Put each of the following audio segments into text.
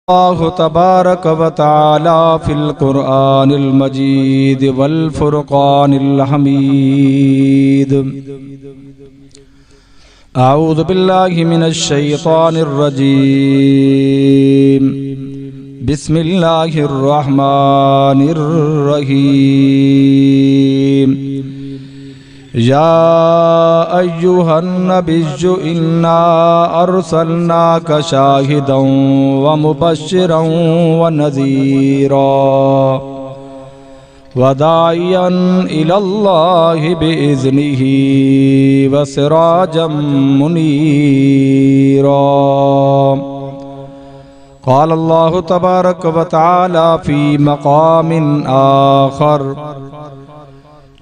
अल्लाहु तबारक व तआला फिल कुरआनिल मजीद वल फुरकानिल हमीद। अऊज़ु बिल्लाहि मिनश शैतानिर रजीम। बिस्मिल्लाहिर रहमानिर रहीम। या अय्युहन नबिय्यु इन्ना अर्सलनाका शाहिदन व मुबश्शिरन व नज़ीरा व दाइयन इलल्लाहि बिइज़्निही व सिराजम मुनीरा। क़ाल अल्लाहु तबारक व तआला फ़ी मक़ामिन आख़र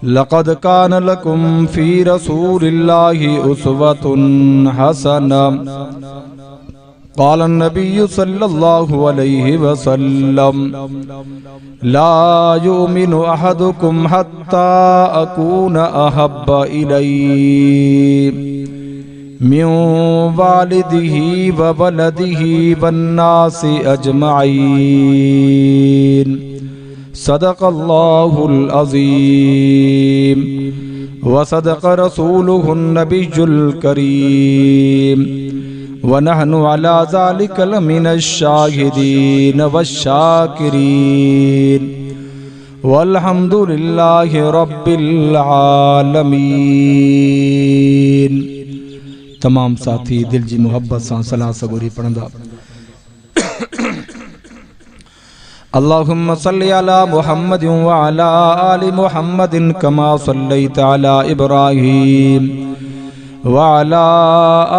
लक़द कान लकुम फ़ी रसूलिल्लाहि उस्वतुन हसना। क़ाल नबिय्यु सल्लल्लाहु अलैहि वसल्लम ला युमिनु अहदुकुम हत्ता अकून अहब्ब इलैहि मिन वालिदिही व वलदिही वन्नासि अजमईन। सदक़ल्लाहुल अज़ीम व सदक़ रसूलुहुन नबियुल करीम व नहनु अला ज़ालिका लमिनश शाहिदीन वश्शाकिरीन वल्हम्दुलिल्लाहि रब्बिल आलमीन। तमाम साथी दिल जी मोहब्बत सां सलाह सबूरी पढ़ंदा। अल्लाहुम्मा सल्लि अला मुहम्मदिन व अला आलि मुहम्मदिन कमा सल्लैता अला इब्राहीम व अला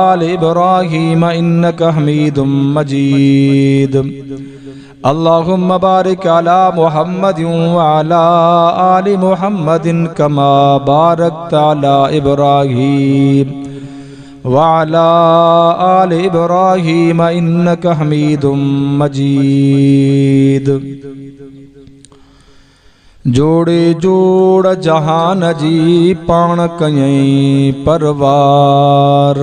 आलि इब्राहीम इन्नका हमीदुम मजीद। अल्लाहुम्मा बारिक अला मुहम्मदिन व अला आलि मुहम्मदिन कमा बारकता अला इब्राहीम वअला आलि इब्राहीम इन्नका हमीदुम मजीद। जोड़े जोड़ जहान जी पाण कयई परवार।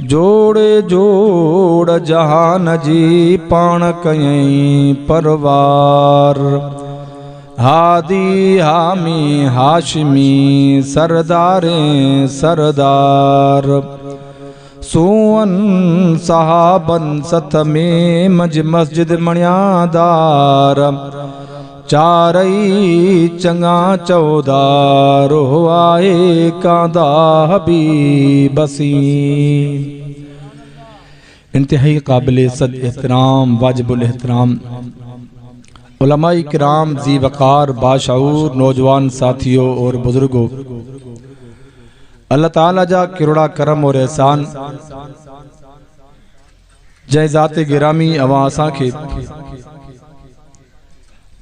जोड़े जोड़ जहान जी पाण कयई परवार। हादी हामी हाशमी सरदारे सरदार। सुवन सहाबन सत में मज मस्जिद मणियादार। चारई चंगा चौदार आए कांदा हबीबसी। इंतहाई काबिल सद एहतराम वाजिबुल एहतराम उलमाए किराम जी वक़ार बाशऊर नौजवान साथियों और बुजुर्गों, अल्लाह ताला जा किरड़ा करम और एहसान जै ज़ात गिरामी अवां असां खे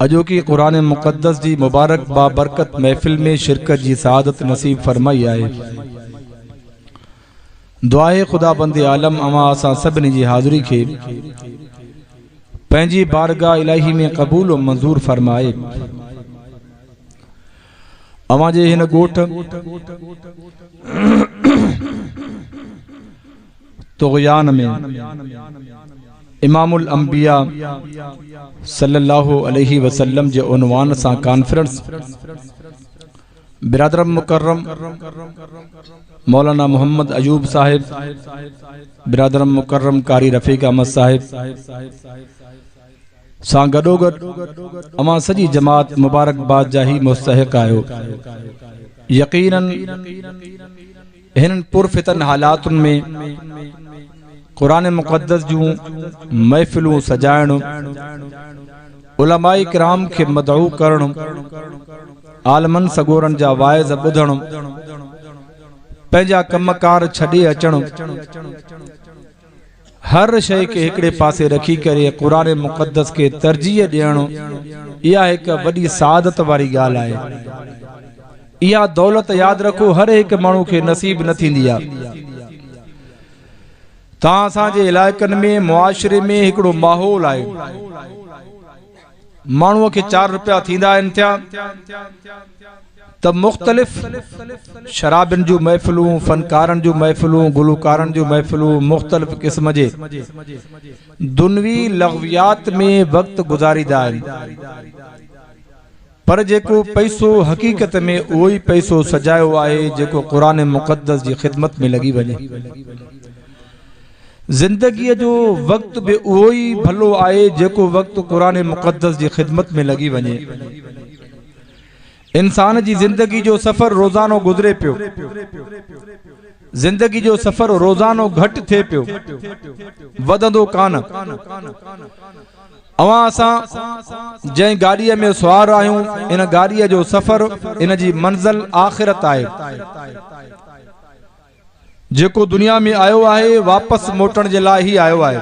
अजोकी कुरान मुक़द्दस जी मुबारक बाबरकत महफिल में शिरकत जी सआदत नसीब फरमाई आहे। दुआए खुदा बंदे आलम अवां असां सभिनी जी हाज़िरी खे पंहिंजी बारगाह इलाही में कबूल और मंजूर फरमाए। अवां जे हिन ॻोठ तुग़यान में इमामुल अंबिया सल्लल्लाहु अलैहि वसल्लम जे उन्वान सां कॉन्फ्रेंस बिरादरम मुकर्रम मौलाना मोहम्मद अयूब साहिब, बिरादरम मुकर्रम कारी रफीक अहमद साहिब सां गॾोगॾु अवां सॼी जमात मुबारकबाद जा ही मुस्तहिक़ आहियो। यकीनन हिन पुरफ़ितन हालातुनि में कुरान मुक़द्दस जूं महफ़िलूं सजाइण, उलमाए किराम खे मदऊ करण, आलमन सगोरन जा वाइज़ ॿुधण, पंहिंजा कमकार छॾे अचण, हर शय के हिकड़े पासे रखी करे कुरान मुक़द्दस के तरजीह ॾियण, इहा हिक वॾी सादत वारी ॻाल्हि आहे। इहा दौलत याद रखो हर एक माण्हू खे नसीब न थींदी आहे। तां असांजे इलाइक़नि में मुआशरे में हिकड़ो माहौल आहे। माण्हूअ खे 4 रुपया थींदा आहिनि थिया त त मुख्तलिफ शराबन जो महफिलूं, फनकारन जो महफिलूं, गुलूकारन जो महफिलूं, मुख्तलिफ किस्म जे दुनवी लग़वियात में वक्त गुजारीदा आहिनि, पर जेको पैसो हकीकत में उहो ई पैसो सजायो आहे जेको क़ुरान मुक़द्दस जी ख़िदमत में लगी वञे। जिंदगी जो वक्त भी उहो ई भलो आहे जेको वक्त क़ुरान मुक़द्दस जी ख़िदमत में लगी वञे। इंसान जी जिंदगी जो सफर रोजानो गुजरे पियो, जिंदगी जो सफर रोजानो घट थे पियो, वधंदो कान। अवां असां जंहिं गाड़ीअ में सवार आहियूं, इन गाड़ीअ जो सफर, इन जी मंज़िल आख़िरत आहे। जेको दुनिया में आयो आहे वापस मोटण जे लाइ ही आयो आहे।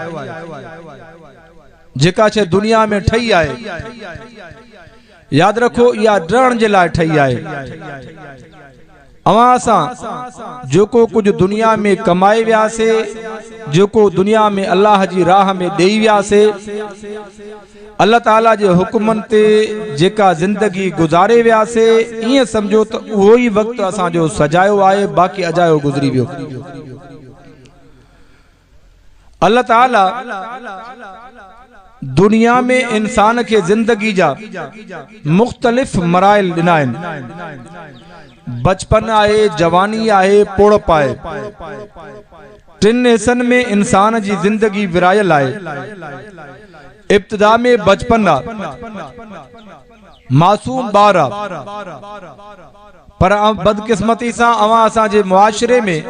जेका शइ दुनिया में ठही आहे, याद रखो, इहा डरण जे लाइ ठही आहे। अवां असां जेको कुछ दुनिया में कमाए वियासीं, जेको दुनिया में अल्लाह जी राह में ॾेई वियासीं, अल्लाह ताला जे हुक्मन ते जेका जिंदगी गुजारे वियासीं, ईअं समझो त उहो ई वक्त असांजो सजायो आहे, बाक़ी अजायो गुज़री वियो। अल्लाह ताला दुनिया में इंसान के जिंदगी जा मुख्तलिफ मराइल ॾिना आहिनि। बचपन आहे, जवानी आहे, पोड़प आहे। टिन हिस्सनि में इंसान जी जिंदगी विरायल आहे। इब्तिदा में बचपन आहे, मासूम ॿार आहे, पर बदकिस्मती सां अवां असांजे मुआशरे में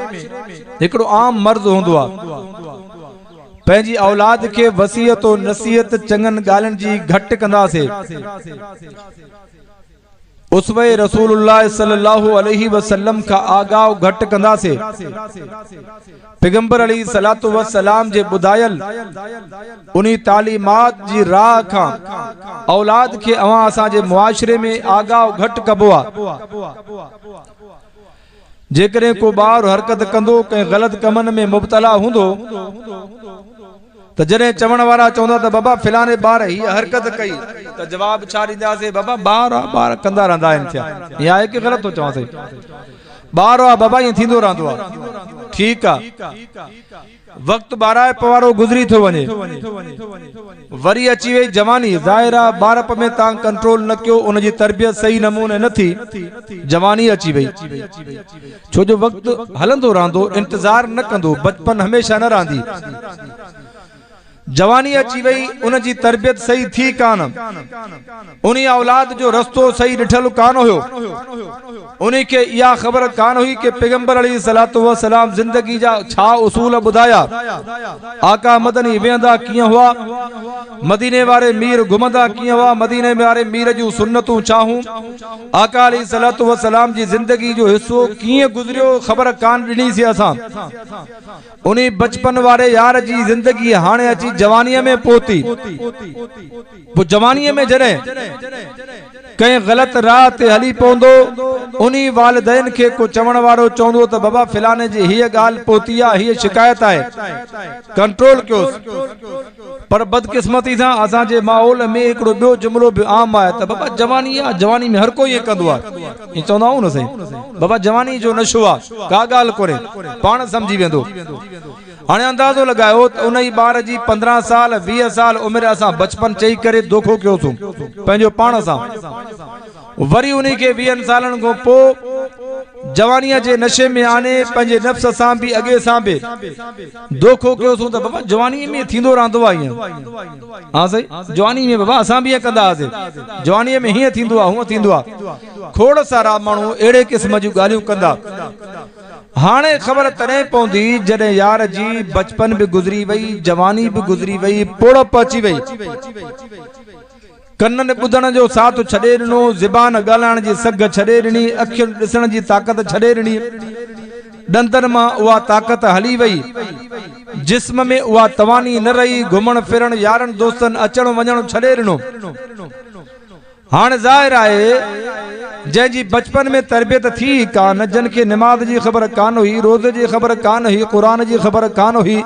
हिकिड़ो आम मर्द हूंदो आहे, पंहिंजी औलाद के वसीयत और नसीहत चङनि ॻाल्हियुनि जी घटि कंदासीं। उसवे रसूलुल्लाह सल्लल्लाहु अलैहि वसल्लम का आगाह घट कंदासीं। पैगंबर अलैहि सलातो व सलाम जे बुधायल उन्हीं तालीमात जी राह खां औलाद के अवां असांजे मुआशरे में आगाह घट कबो आहे। जेकॾहिं को ॿार हरकत कंदो, कंहिं ग़लत कमनि में मुब्तला हूंदो, त जॾहिं चवण वारा चवंदा त बाबा फिलाने ॿार हीअ हरकत कई, त जवाब छा ॾींदासीं? बाबा ॿार कंदा रहंदा आहिनि छा? इहा आहे कि ग़लति थो चवांसीं? ॿार आहे बाबा, ईअं थींदो रहंदो आहे। ठीकु आहे, वक्त ॿाराए पवारो गुज़री थो वञे, वरी अची वई जवानी। ज़ाहिर आहे ॿारप में तव्हां कंट्रोल न कयो, उनजी तरबियत सही नमूने न थी, जवानी अची वई। छो जो वक्त हलंदो रहंदो, इंतज़ार न कंदो, बचपन हमेशह न रहंदी। जवानी अची वई, उनजी तरबियत सही थी कान, उन्हीं औलाद जो रस्तो सही ॾिठल कान हुयो, उन्हीं के इहा ख़बर कान हुई कि पैगंबर अलैहि सलातो व सलाम जिंदगी जा छा उसूल ॿुधाया, आका मदनी वेंदा कीअं हुआ, मदीने वारे मीर घुमंदा कीअं हुआ, मदीने वारे मीर जूं सुन्नतूं चाहूं, आका अलैहि सलातो व सलाम जी जिंदगी जो हिस्सो कीअं गुज़रियो, ख़बर कान ॾिनीसीं असां। उन्हीं बचपन वारे यार जी जिंदगी हाणे अची जवानीअ में पहुती। पोइ जवानीअ में जॾहिं कंहिं ग़लति राह ते हली पवंदो, उन्हीं वालिदैन खे को चवण वारो चवंदो त बाबा फिलाने जी हीअ ॻाल्हि पहुती आहे, हीअ शिकायत आहे, कंट्रोल कयोसि। पर बदकिस्मती सां असांजे माहौल में हिकिड़ो ॿियो जुमिलो बि आम आहे त बाबा जवानी आहे, जवानी में हर कोई ईअं कंदो आहे। ईअं चवंदा आहियूं न साईं, बाबा जवानी जो नशो आहे, का ॻाल्हि कोन्हे, पाण सम्झी वेंदो। हाणे अंदाज़ो लगायो त उन ई ॿार जी 15 साल 20 साल उमिरि असां बचपन चई करे धोखो कयोसीं पंहिंजो पाण सां। वरी उन्हीं खे 20 सालनि खां पोइ जवानीअ जे नशे में आने पंहिंजे नफ़्स सां बि अॻे सां बि धोखो कयोसीं त बाबा जवानी में थींदो रहंदो आहे ईअं। हा सही, जवानी में बाबा असां बि ईअं कंदा हुआसीं, जवानीअ में हीअं थींदो आहे, हूअं थींदो आहे। खोड़ सारा माण्हू अहिड़े क़िस्म जूं ॻाल्हियूं कंदा। हाणे ख़बर तॾहिं पवंदी जॾहिं यार जी बचपन भी गुज़री वई, जवानी भी गुज़री वई, पोड़प अची वई, कननि ॿुधण जो साथ छॾे ॾिनो, ज़बान ॻाल्हाइण जी सघ छॾे ॾिनी, अखियुनि ॾिसण जी ताक़त छॾे ॾिनी, ॾंदनि मां उहा ताक़त हली वई, जिस्म में उहा तवानी न रही, घुमण फिरण यारनि दोस्तनि अचण वञण छॾे ॾिनो। हाणे ज़ाहिर आहे जंहिंजी बचपन में तरबियत थी कान, जन खे निमाज़ जी ख़बर कान हुई, रोज़े जी ख़बर कान हुई, क़ुरान जी ख़बर कान हुई,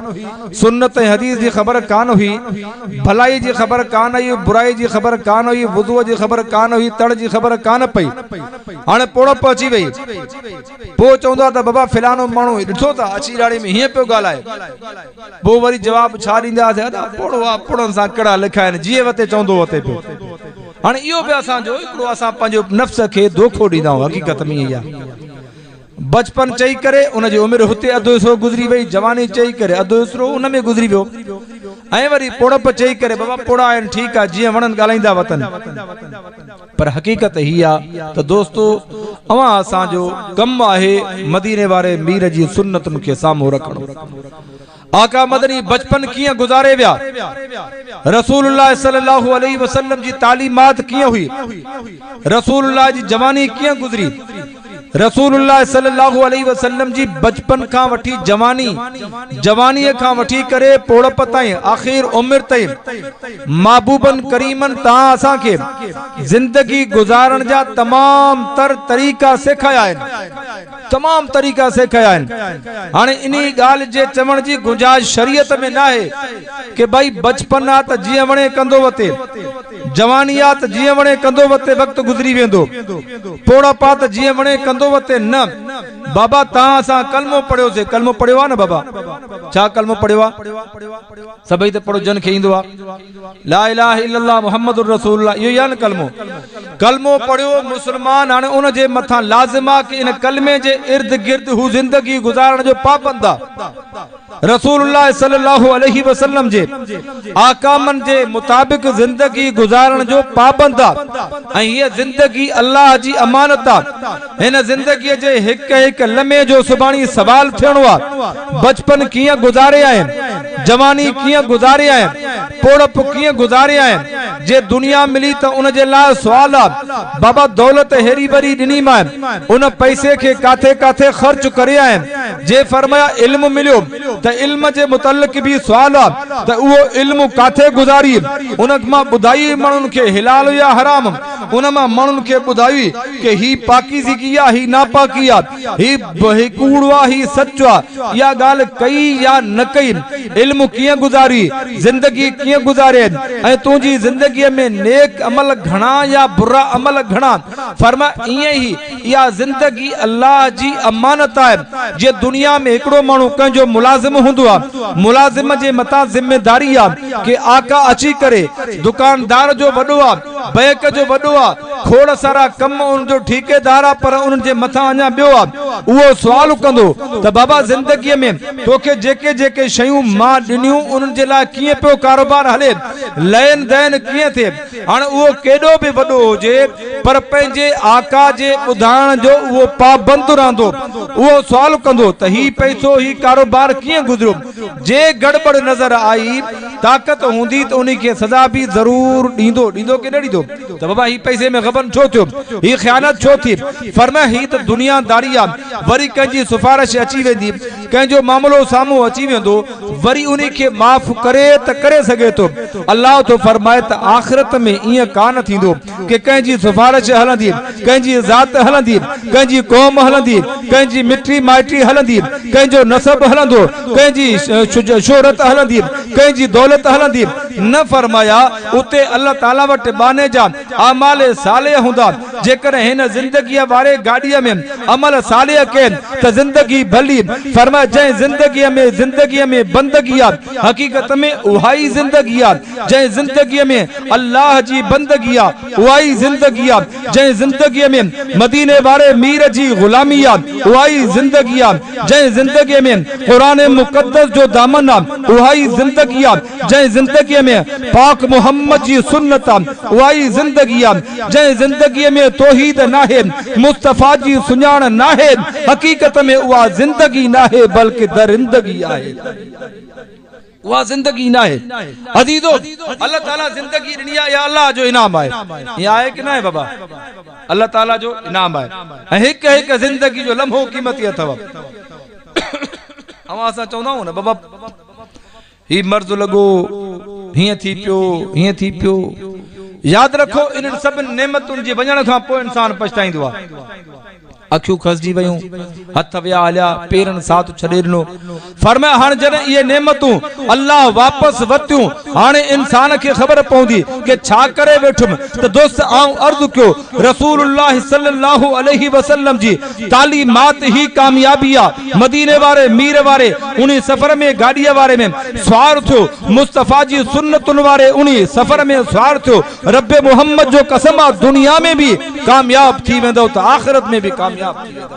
सुन्नत हदीस जी ख़बर कान हुई, भलाई जी ख़बर कान हुई, बुराई जी ख़बर कान हुई, वुज़ू जी ख़बर कान हुई, तड़ जी ख़बर कान पई। हाणे पोड़प अची वई, पोइ चवंदो आहे त बाबा फिलानो माण्हू ॾिठो था अची ॾाड़ी में हीअं पियो ॻाल्हाए, पोइ वरी जवाब छा ॾींदासीं, अदा पोड़ो आहे, पोड़नि सां कहिड़ा लिखा आहिनि, जीअं वते चवंदो वते पियो। हाणे इहो बि असांजो हिकिड़ो असां पंहिंजो नफ़्स खे धोखो ॾींदा आहियूं, हक़ीक़त में इहा बचपन चई करे उन जी उमिरि हुते अधु हिसो गुज़री वई, जवानी चई करे अधु हिसो उन में गुज़री वियो, ऐं वरी पोड़प चई करे बाबा पोड़ा आहिनि ठीकु आहे जीअं वणनि ॻाल्हाईंदा वतन। पर हक़ीक़त ही आहे त दोस्तो अवां असांजो कमु आहे मदीने वारे मीर जी सुन्नतुनि खे साम्हूं रखणो। आका मदनी बचपन किए गुजारे विया, रसूलुल्लाह सल्लल्लाहु अलैहि वसल्लम जी तालीमात किए हुई, रसूलुल्लाह जी जवानी किए गुजरी, रसूलुल्लाह सल्लल्लाहु अलैहि वसल्लम जी बचपन का वठी जवानी, जवानी का वठी करे पोड़प ताईं आखिर उम्र ताईं महबूबन करीमन ता असा के जिंदगी गुजारण जा तमाम तर तरीका सिखाया आहिनि, तमाम तरीका सिखाया आहिनि। हाणे इन्ही गाल जे चवण जी गुंजाइश शरीयत में ना है कि भाई बचपन आ त जीअं वणे कंदो वते, जवानी आ त जीअं वणे कंदो वते वक्त गुजरी वेंदो, पोड़प आ त जीअं वणे कंदो वते न। बाबा तहां असां कलमो पढ़ियो से, कलमो पढ़ियो आहे न बाबा, छा कलमो पढ़ियो आहे, सभई त पढ़ो जन खे ईंदो आहे, ला इलाहा इल्लल्लाह मुहम्मदुर रसूलुल्लाह, इहो ई आहे न कलमो, कलमो पढ़ियो मुसलमान। हाणे उन जे मथां लाज़िम आहे कि इन कलमे जे इर्द गिर्द हू जिंदगी गुजारण जो पाबंद आहे, रसूलुल्लाह सल्लल्लाहु अलैहि वसल्लम जे आकामन जे मुताबिक जिंदगी गुजारण जो पाबंद आहे, ऐं हीअ जिंदगी अल्लाह जी अमानत आहे। हिन जिंदगी जे हिक हिक लम्हे जो सुभाणी सवाल थियणो आहे, बचपन कीअं गुजारे आहिनि, जवानी कीअं गुजारे आहिनि, पोड़प कीअं गुजारे आहिनि। जे दुनिया मिली त उन जे लाइ सवाल आहे, बाबा दौलत हेरी भरी ॾिनी मां उन पैसे खे काथे काथे ख़र्च करे आहिनि। जे फरमाया इल्म मिलियो त इल्म जे मुतल्लिक़ भी सवाल आहे त उहो इल्म काथे गुजारी, उन मां ॿुधाई माण्हुनि खे हिलाल या हराम, उन मां माण्हुनि खे ॿुधाई कि ही पाकीज़गी आहे, ही नापाकी आहे, ही कूड़ आहे, ही सच आहे, इहा ॻाल्हि कई या न कई, इल्म कीअं गुजारी, जिंदगी कीअं गुजारे, ऐं तुंहिंजी जिंदगीअ में नेक अमल घणा या बुरा अमल घणा। फरमा ईअं ई इहा जिंदगी अल्लाह जी अमानत आहे। जे दुनिया में हिकिड़ो माण्हू कंहिंजो मुलाज़िम हूंदो आहे, मुलाज़िम जे मथां जिम्मेदारी आहे कि आका अची करे दुकानदार जो वॾो आहे, बैंक जो वॾो आहे, खोड़ सारा कम उन जो ठेकेदार आहे, पर उन जे मथां अञा ॿियो आहे, उहो सवाल कंदो त बाबा जिंदगीअ में तोखे जेके जेके शयूं मां ॾिनियूं उन्हनि जे लाइ कीअं पियो कारोबार हले, लेन देन कीअं थिए। हाणे उहो केॾो बि वॾो हुजे पर पंहिंजे आका जे ॿुधाइण जो उहो पाबंद रहंदो, उहो सवाल कंदो त ही पैसो ही कारोबार कीअं गुज़रियो। जे गड़बड़ नज़र आई, ताक़त हूंदी त उन खे सज़ा भी ज़रूर ॾींदो, ॾींदो कि न ॾींदो, त बाबा ही पैसे में गबन छो थियो, ही ख़यानत छो थी। फरमाया ही त दुनियादारी आहे। वरी कंहिंजी सिफारिश अची वेंदी, कंहिंजो मामलो साम्हूं अची वेंदो, वरी उन खे माफ़ करे त करे सघे थो। अल्लाह तो फरमाए त आख़िरत में ईअं कान थींदो कि कंहिंजी सिफारिश हलंदी, कंहिंजी ज़ात हलंदी, कंहिंजी क़ौम हलंदी, कंहिंजी मिठी माइटी हलंदी, कंहिंजो नसब हलंदो, कंहिंजी शोहरत हलंदी, कंहिंजी दौलत हलंदी। न फरमाया उते अल्लाह ताला वटि बाने जा अमाल साले हूंदा। जेकर हिन जिंदगी वारे गाड़ीअ में अमल साले कनि त जिंदगी भली। फरमाया जंहिं जिंदगीअ में बंदगी आहे, हकीकत में उहा ई जिंदगी आहे। जंहिं जिंदगीअ में अल्लाह जी बंदगी आहे, उहा ई जिंदगी आहे। जंहिं जिंदगीअ में मदीने वारे मीर जी गुलामी आहे, उहा ई जिंदगी आहे। जंहिं जिंदगीअ में कुरान मुक़द्दस जो दामन आहे, उहा ई जिंदगी आहे। जंहिं जिंदगीअ में पाक मोहम्मद जी सुन्नत आहे, उहा ई जिंदगी आहे। जंहिं जिंदगीअ में तौहीद नाहे, मुस्तफा जी सुञाण नाहे, हकीकत में उहा जिंदगी नाहे बल्कि दरिंदगी आहे, उहा जिंदगी नाहे। अजीजो अल्लाह ताला जिंदगी ॾिनी आहे, या अल्लाह जो इनाम आहे, या आहे कि न आहे बाबा, अल्लाह ताला जो इनाम आहे। ऐं हिक हिक जिंदगी जो लम्हो क़ीमती अथव। ऐं असां चवंदा आहियूं न बाबा ही मर्ज़ लॻो, हीअं थी पियो, हीअं थी पियो, याद रखो इन सब नेमतुन जी वजन खां पोइ इंसान पछताईंदो आहे। अखियूं खसजी वयूं, हथ विया हलिया, पेरन साथ छॾे ॾिनो। फरमाया हाणे जॾहिं इहे नेमतूं अल्लाह वापसि वरितियूं, हाणे इंसान खे ख़बर पवंदी कि छा करे वेठुमि। त दोस्त आऊं अर्ज़ु कयो रसूलुल्लाह सल्लल्लाहु अलैहि वसल्लम जी तालीमात ही कामयाबी आहे। मदीने वारे मीर वारे उन सफ़र में गाॾीअ वारे में सवार थियो, मुस्तफ़ा जी सुन्नतुनि वारे उन सफ़र में सवार थियो। रब मोहम्मद जो कसम आहे दुनिया में भी कामयाब थी वेंदो त आख़िरत में भी कामयाब थी वेंदो।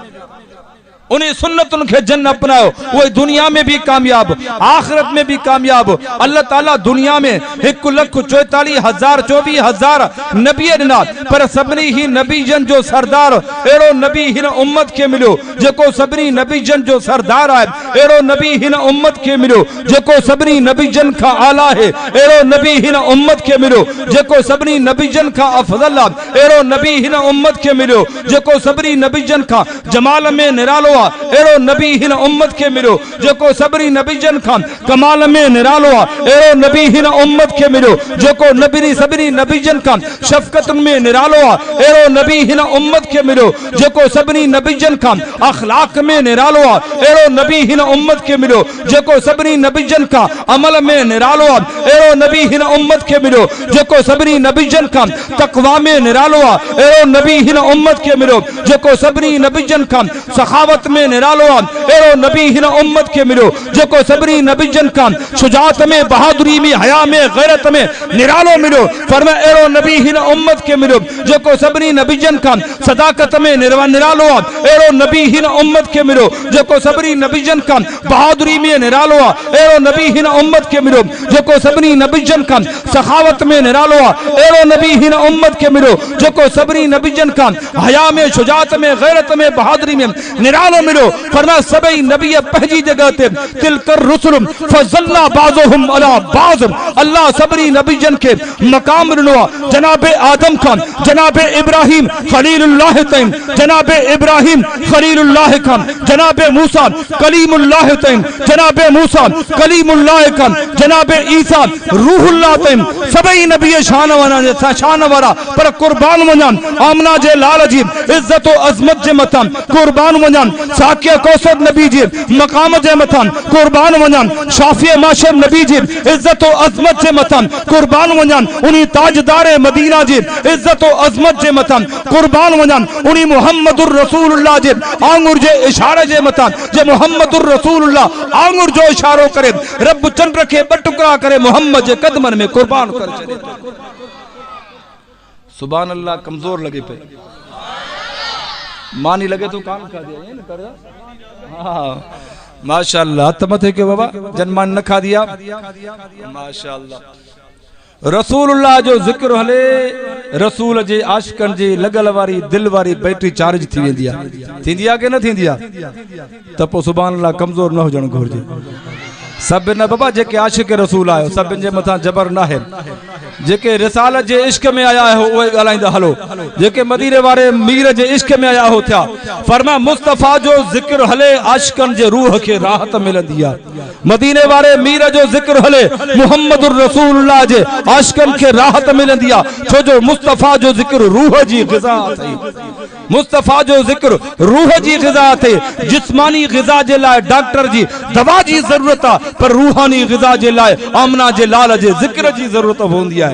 उन सुन्नतुन के जन अपनायो, वो दुनिया में भी कामयाब, आखिरत में भी कामयाब। अल्लाह ताला दुनिया में 1,44,24,000 नबी ॾिना, पर सभिनी ही नबी जन जो सरदार अहिड़ो नबी हिन उम्मत के मिलियो जेको सभिनी नबी जन जो सरदार आहे। अहिड़ो नबी हिन उम्मत के मिलियो जेको सभिनी नबी जन खां आला है। अहिड़ो नबी हिन उम्मत के मिलियो जेको सभिनी नबी जन खां अफज़ल आहे। अहिड़ो नबी हिन उम्मत के मिलियो जेको सभिनी नबी जन खां जमाल में निरालो। एड़ो नबी हिन उम्मत के मिलो जेको सभिनी नबी जन खां कमाल में निरालो आहे। एड़ो नबी हिन उम्मत के मिलो जेको सभिनी नबी जन खां शफ़क़त में निरालो आहे। एड़ो नबी हिन उम्मत के मिलो जेको सभिनी नबी जन खां अखलाक में निरालो आहे। एड़ो नबी हिन उम्मत के मिलो जेको सभिनी नबी जन खां अमल में निरालो आहे। एड़ो नबी हिन उम्मत के मिलो जेको सभिनी नबी जन खां तक़वा में निरालो आहे। एड़ो नबी हिन उम्मत के मिलो जेको सभिनी नबी जन खां सखावत में निरालो आहे। एड़ो नबी हिन उम्मत के मिलो जेको सभिनी नबी जन खां शुजात में, बहादुरी में, हया में, गैरत में निरालो मिलो। फरमाया एड़ो नबी हिन उम्मत के मिलो जेको सभिनी नबी जन खां सदाकत में निरालो आहे। एड़ो नबी हिन उम्मत के मिलो जेको सभिनी नबी जन खां बहादुरी में निरालो आहे। एड़ो नबी हिन उम्मत के मिलो जेको सभिनी नबी जन खां सखावत में निरालो आहे। एड़ो नबी हिन उम्मत के मिलो जेको सभिनी नबी जन खां हया में, शुजात में, गैरत में, बहादुरी में निरालो मिलो। फरमाया सभई नबी पंहिंजी जगह ते तिलकर रुसुल फज़लना बाज़ुहुम अला बाज़। अल्लाह सभई नबी जन के मकाम ॾिनो आहे। जनाबे आदम खां जनाबे इब्राहिम खलीलुल्लाह ताईं, जनाबे इब्राहिम खलीलुल्लाह खां जनाबे मूसा कलीमुल्लाह ताईं, जनाबे मूसा कलीमुल्लाह खां जनाबे ईसा रूहुल्लाह ताईं। सभई नबी शान वारा, पर कुर्बान वञा आमना जे लाल जी इज्जत और अज़मत जे मथां कुर्बान वञा। साकिया कौसर नबी जी मकाम जे मथां कुर्बान वञा। शाफिया माशर नबी जी इज्जत और अज़मत जे मथां कुर्बान वञा। उन्हीं ताजदार मदीना जी इज्जत और अज़मत जे मथां कुर्बान वञा। उन्हीं मुहम्मदुर रसूलुल्लाह जे आंगुर जे इशारे जे मथां जे मुहम्मदुर रसूलुल्लाह आंगुर जो इशारो करे रब चंद्र के ॿ टुकड़ा करे मोहम्मद जे कदमन में कुर्बान करे छॾे। सुभान अल्लाह। कमजोर लगे पे मानी लगे तो कान खा दिया। हाँ माशाअल्लाह। हथ मथे के बाबा जनमान न खा दिया। माशाअल्लाह। रसूलुल्लाह जो जिक्र हले, रसूल जे आशिकन जे लगल वारी दिल वारी बैटरी चार्ज थी वेंदी आहे। थींदी आहे कि न थींदी आहे? त पोइ सुभान अल्लाह कमजोर न हुजण घुरिजे। सब न बाबा जेके आशिक रसूल आयो सभिनि जे मथां जबर न है। जेके रिसालत जे इश्क में आया हो उहे ॻाल्हाईंदा हलो। जेके मदीने वारे मीर जे इश्क में आया हो थिया। फरमाया मुस्तफ़ा जो जिक्र हले आशिकन जे रूह के राहत मिलंदी आहे। मदीने वारे मीर जो जिक्र हले मुहम्मदुर रसूलुल्लाह जे आशिकन के राहत मिलंदी आहे। छो जो मुस्तफ़ा जो जिक्र रूह जी ग़िज़ा अथई। मुस्तफ़ा जो जिक्र रूह जी ग़िज़ा अथई। जिस्मानी ग़िज़ा जे लाइ डॉक्टर जी दवा जी ज़रूरत आहे, पर रूहानी ग़िज़ा जे लाइ आमना जे लाल जे जिक्र जी ज़रूरत हूंदी आहे।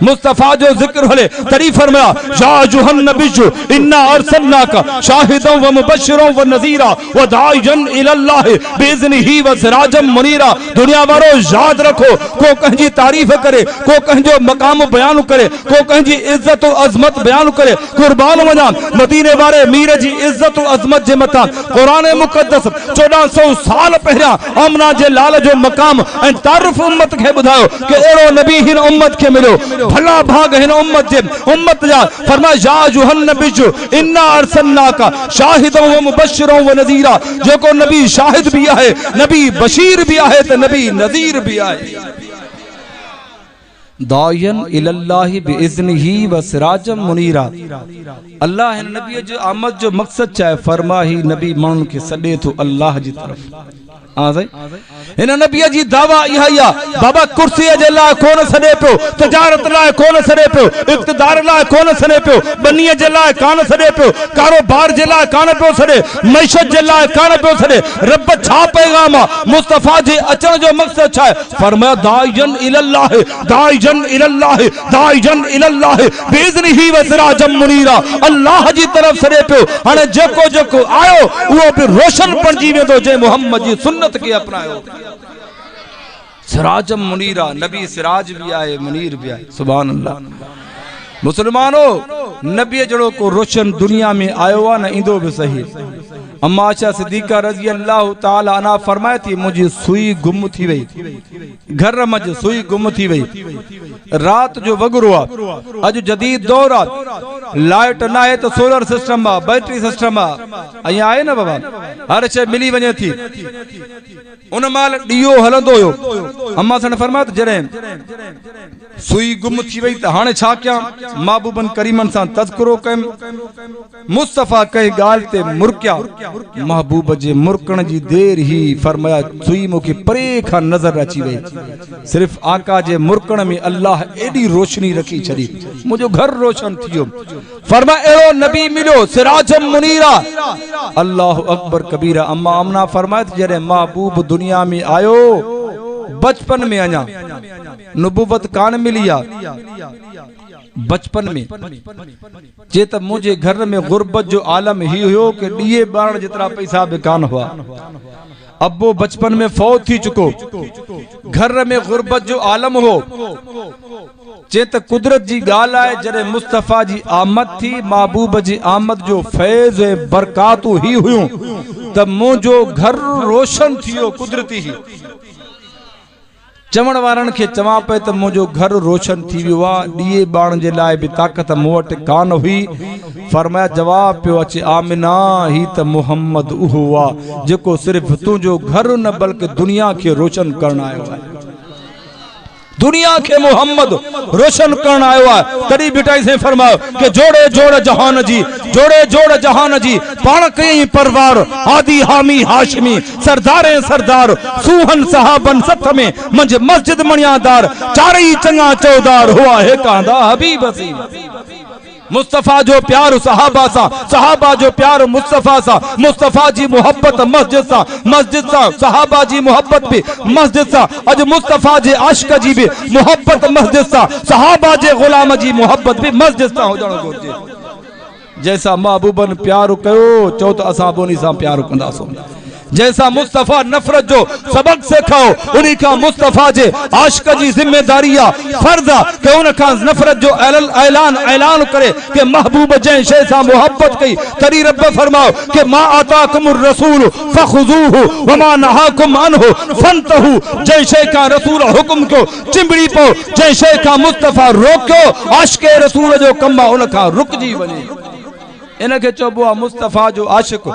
मुस्तफ़ा जो जिक्र हले तरी फरमाया या अय्युहन नबिय्यु इन्ना अर्सलनाका शाहिदन व मुबश्शिरन व नज़ीरा व दाइयन इलल्लाह बिइज़्निही व सिराजम मुनीरा। दुनिया वारो याद रखो, को कंहिंजी तारीफ़ करे, को कंहिंजो मकाम बयान करे, को कंहिंजी इज्जत और अज़मत बयान करे। कुर्बान वञा मदीने वारे मीर जी इज्जत और अज़मत जे मथां क़ुरान मुक़द्दस 1400 साल पहिरियां आमना जे लाल जो मकाम ऐं तारीफ़ उम्मत खे ॿुधायो कि अहिड़ो नबी हिन उम्मत खे मिलियो। भला भाग हिन उम्मत जा। फरमाया या अय्युहन नबिय्यु इन्ना अर्सलनाका शाहिदन व मुबश्शिरन व नज़ीरा। जेको नबी शाहिद भी आहे, नबी बशीर भी आहे, त नबी नज़ीर भी आहे। दाइयन इलल्लाहि बिइज़्निही व सिराजम मुनीरा। अल्लाह हिन नबी जो आमद जो मकसद चाहे फरमा ही नबी माण्हुनि खे सॾे थो अल्लाह जी तरफ़। हाँ सही इन नबीअ जी दावा इहा ही आहे बाबा कुर्सीअ जे लाइ कोन सॾे पियो, तिजारत लाइ कोन सॾे पियो, इक़्तिदार लाइ कोन सॾे पियो, बनीअ जे लाइ कान सॾे पियो, कारोबार जे लाइ कान पियो सॾे, मईशत जे लाइ कान पियो सॾे। रब छा पैगाम आहे, मुस्तफ़ा जे अचण जो मक़सद छा आहे? फरमाया दाइजन इलल्लाह दाइजन इलल्लाह दाइजन इलल्लाह बिइज़्निही व सिराजम मुनीरा। अल्लाह जी तरफ सॾे पियो। हाणे जेको जेको आयो उहो बि रोशन बणिजी वेंदो जंहिं मुहम्मद जी सुन्नत के अपनायो। सिराजम मुनीरा, नबी सिराज भी आए मुनीर भी आए। सुभान अल्लाह। मुसलमानो नबी जड़ो को रोशन दुनिया में आयो आ न इंदो भी सही। अम्मा आयशा सिद्दीका रज़ी अल्लाह ताला अन्हा फरमाए थी मुझी सुई गुम थी वई, घर मज सुई गुम थी वई, रात जो वगरो आ, अज जदीद दौर आ, लाइट ना है तो सोलर सिस्टम आ, बैटरी सिस्टम आ, अया आए ना बाबा हर शे मिली वने थी। उन माल दियो हलंदो हो। अम्मा सन फरमाए त जरे सुई गुम थी वई त हाने छा क्या? महबूबन करीमन सा तज़किरो कयम, मुस्तफ़ा कई गाल ते मुरकिया, महबूब जे मुरकण जी देर ही फरमाया सुई मुखे परे खा नजर अची वई। सिर्फ आका जे मुरकण में अल्लाह एडी रोशनी रखी छड़ी, मुझो घर रोशन थियो। फरमाया एड़ो नबी मिलो सिराजम मुनीरा। अल्लाह अकबर कबीरा। अम्मा आमना फरमाए जरे महबूब दुनिया में आयो बचपन में अञा नबूवत कान मिली आ, बचपन में जे त मुझे घर में गुर्बत जो आलम ही हुयो कि दिए बाण जितना पैसा भी कान हुआ। अब्बो बचपन में फौत थी चुको, घर में गुर्बत जो आलम हो। जे त कुदरत जी गाल है जरे मुस्तफ़ा जी आमद थी, महबूब जी आमद जो फैज़ बरकातू ही हुयूं त मुझो घर रोशन थियो कुदरती ही। चवण वारन के चवा पे त मुझो घर रोशन थी वियो आ, दिए बाण जे लाए भी ताकत मूं वटि कान हुई। फरमाया जवाब पियो अचे आमिना ही त मुहम्मद उहो आ जेको सिर्फ तुझो घर न बल्कि दुनिया के रोशन करण आयो है। दुनिया के मोहम्मद रोशन करण आयो है। तड़ी बिटाई से फरमायो कि जोड़े जोड़ जहान जी, जोड़े जोड़ जहान जी, पाण कई परवार आदि हामी हाशमी, सरदारे सरदार सूहन सहाबन सथ में मंज मस्जिद मणियादार, चारई चंगा चौदार हुआ है कांदा हबीब सी। मुस्तफ़ा जो प्यार सहाबा सा, सहाबा जो प्यार मुस्तफ़ा सा, मुस्तफ़ा जी मोहब्बत मस्जिद सा, मस्जिद सा सहाबा जी मोहब्बत भी मस्जिद सा। अज मुस्तफ़ा जे आशिक जी भी मोहब्बत मस्जिद सा, सहाबा जे गुलाम जी मोहब्बत भी मस्जिद सा हो जानो घुर्जे। जैसा महबूबन प्यार कयो चो तो असा बोनी सा प्यार कंदासो। जैसा मुस्तफ़ा नफरत जो सबक सिखाओ उन्हीं का मुस्तफ़ा जे आशिक जी जिम्मेदारी फर्जा के उनका नफरत जो ऐलान ऐलान करे कि महबूब जै शे सा मोहब्बत कई। तरी रब फरमाओ कि मा आताकुमुर रसूल फखुजूहु व मा नहाकुम अन्हु फंतहु। जै शे का रसूल हुक्म को चिंबड़ी पो, जै शे का मुस्तफ़ा रोक्यो आशिक रसूल जो कम उनका रुक जी वने। इनके चोबो मुस्तफ़ा जो आशिक,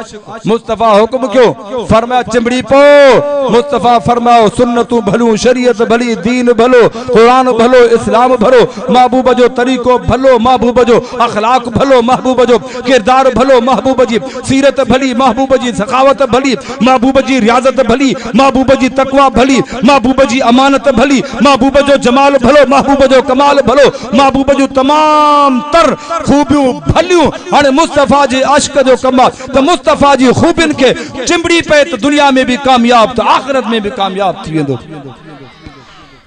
मुस्तफ़ा हुक्म क्यों फरमाया चिंबड़ी पो। मुस्तफ़ा फरमाओ सुन्नतू भलू, शरीयत भली, दीन भलो, कुरान भलो, इस्लाम भलो, महबूब जो तरीको भलो, महबूब जो अखलाक भलो, महबूब जो किरदार भलो, महबूब जी सीरत भली, महबूब जी सखावत भली, महबूब जी रियाजत भली, महबूब जी तकवा भली, महबूब जी अमानत भली, महबूब जो जमाल भलो, महबूब जो कमाल भलो, महबूब जो तमाम तर खूबियों भलियों। हाणे मुस्तफ़ा जी आशिक जो कमा तो मुस्तफ़ा जी खूबिन के चिंबड़ी पे तो दुनिया में भी कामयाब तो आखिरत में भी कामयाब थी वेंदो।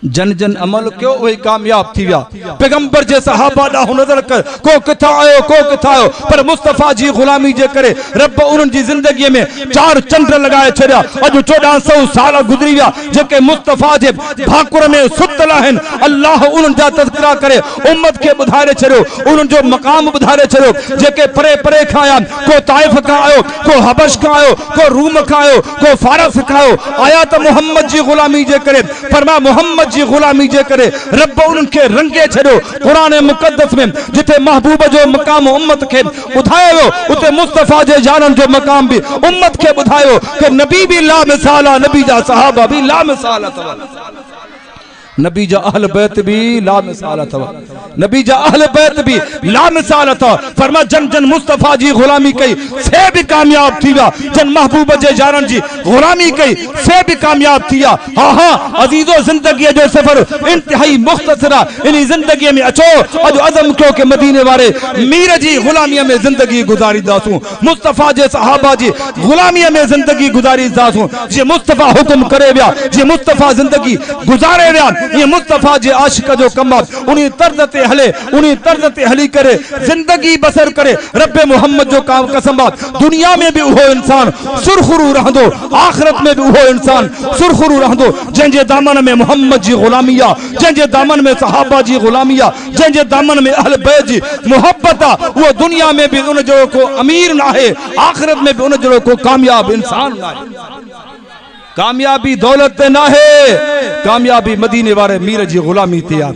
जन जन अमल क्यों वही कामयाब थी विया। पैगंबर जे सहाबा ॾांहुं नज़र कर को किथा आयो को किथा आयो, पर मुस्तफ़ा जी गुलामी जे करे रब उन्हनि जी ज़िंदगी में चार चंड लगाए छॾिया। अॼु 1400 साल गुज़री विया जेके मुस्तफ़ा जे भाकुर में सुतल आहिनि। अल्लाह उन्हनि जा तज़किरा करे उम्मत खे ॿुधाए छॾियो, उन्हनि जो मक़ाम ॿुधाए छॾियो। जेके परे परे खां आया, को ताइफ खां आयो, को हबश खां आयो, को रूम खां आयो, को फारस खां आयो, आया त मोहम्मद जी गुलामी जे करे। फरमाया मोहम्मद जी गुलामी जे करे रब उनके रंगे छड़ो। कुरान मुकद्दस में जिथे महबूब जो मकाम उम्मत के बुधायो उते मुस्तफ़ा जे जानन जो मकाम भी उम्मत के बुधायो कि नबी भी ला मिसाल, नबी जा सहाबा भी ला मिसाल, नबी जा अहल बैत भी ला मिसाल। नबी जा अहले बैत भी लामिसाल था। फरमा जन जन मुस्तफा जी गुलामी कई से भी कामयाब थी विया, जन महबूब जे यारन जी गुलामी कई से भी कामयाब थिया। हाँ हाँ अजीजो जिंदगी जो सफर इंतहाई मुख्तसरा, इन जिंदगी में अचो अज अज़म क्यों के मदीने वाले मीर जी गुलामी में जिंदगी गुजारी दासूं, मुस्तफा जे सहाबा जी गुलामी में जिंदगी गुजारी दासूं। जे मुस्तफा हुक्म करे विया, जे मुस्तफा जिंदगी गुजारे विया, ये मुस्तफा जे आशिक जो कम उन्हीं तर्ज ते हले, उन्हीं तर्ज ते हली करे जिंदगी बसर करे। रब्बे मोहम्मद जो काम कसम दुनिया में भी उहो इंसान सुरखुरू रहंदो, आखिरत में भी उहो इंसान सुरखुरू रहंदो जंहिंजे दामन में मोहम्मद जी गुलामिया, जंहिंजे दामन में सहाबा जी गुलामिया, जंहिंजे दामन में अहले बैत जी मोहब्बत आ, वो दुनिया में भी उन जो को अमीर ना है, आखिरत में भी उन जो को कामयाब इंसान ना है। कामयाबी दौलत ना है, कामयाबी मदीने वाले मीर जी गुलामी तैयार।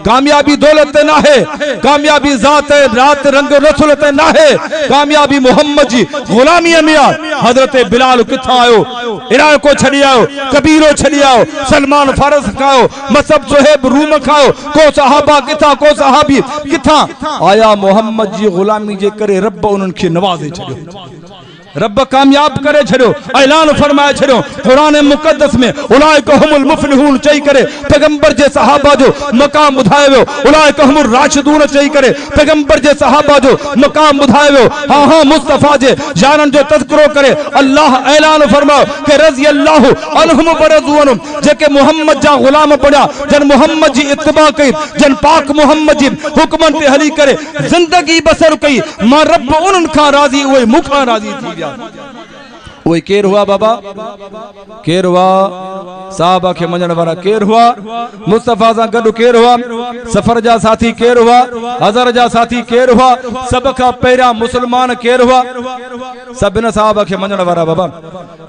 कामयाबी दौलत ना है, कामयाबी जात रात रंग रसूलत ना है, कामयाबी मोहम्मद जी गुलामी में आ। हजरत बिलाल किथा आयो, इराक को छड़ी आयो, कबीरो छड़ी आयो, सलमान फारस खाओ, मसब सुहेब रूम खाओ, को सहाबा किथा, को सहाबी किथा आया। मोहम्मद जी गुलामी जे करे रब उन्हनि खे नवाज़े छड़ियो, रब कामयाब करे छड़ो, ऐलान फरमाए छड़ो कुरान मुकद्दस में उलाइका हुमुल मुफ्लिहून चई करे पैगंबर जे सहाबा जो मकाम बुधाए वियो, उलाइका हुमुर राशिदून चई करे पैगंबर जे सहाबा जो मकाम बुधाए वियो। हां हां मुस्तफा जे यारन जो तज़किरो करे अल्लाह ऐलान फरमाओ के रज़ी अल्लाहु अनहुम बरज़ू अनहुम, जेके मोहम्मद जा गुलाम पड़ा, जन मोहम्मद जी इत्तिबा कई, जन पाक मोहम्मद जी हुक्मन ते हली करे जिंदगी बसर कई, मां रब उन्हनि खां राज़ी उहे मूंखां राज़ी थी। वही केर हुआ बाबा, केर हुआ साहबा के मञण वारा केर हुआ, मुस्तफा सां गॾु केर हुआ, सफर जा साथी केर हुआ, हज़र जा साथी केर हुआ, सब खां पहिरियां मुसलमान केर हुआ, सभिन साहबा के मञण वारा बाबा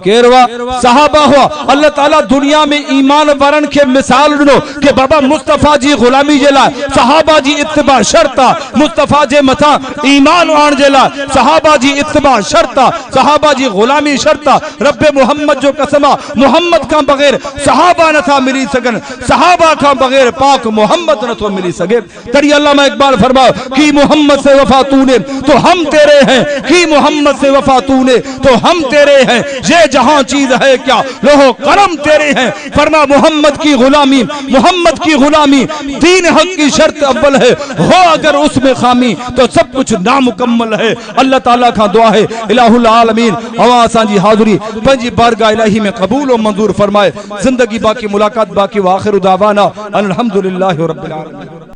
केर हुआ, सहाबा हुआ। अल्लाह ताला दुनिया में ईमान वारन के मिसाल ॾिनो कि बाबा मुस्तफा जी गुलामी जे लाइ सहाबा जी इत्तिबा शर्त आ, मुस्तफा जे मथां ईमान आणण जे लाइ सहाबा जी इत्तिबा शर्त आ, सहाबा जी गुलामी शर्त आ। रब्बे मोहम्मद जो कसम आ, मोहम्मद खां बगैर सहाबा नथा मिली सघनि, सहाबा खां बगैर पाक मोहम्मद नथो मिली सघे। तॾहिं अल्लामा इकबाल फरमाओ कि मोहम्मद से वफा तूने तो हम तेरे हैं, कि मोहम्मद से वफा तूने तो हम तेरे हैं, ये जहां चीज है क्या लोहो करम तेरे हैं। फरमा मोहम्मद की गुलामी, मोहम्मद की गुलामी दीन हक की शर्त अव्वल है, हो अगर उसमें खामी तो सब कुछ नामुकम्मल है। अल्लाह ताला का दुआ है इलाहुल आलमीन अवा असांजी हाज़िरी पंहिंजी बारगाह इलाही में क़बूल और मंजूर फरमाए। जिंदगी बाकी, मुलाकात बाकी। व आखिरु दावाना अल्हम्दुलिल्लाहि रब्बिल आलमीन।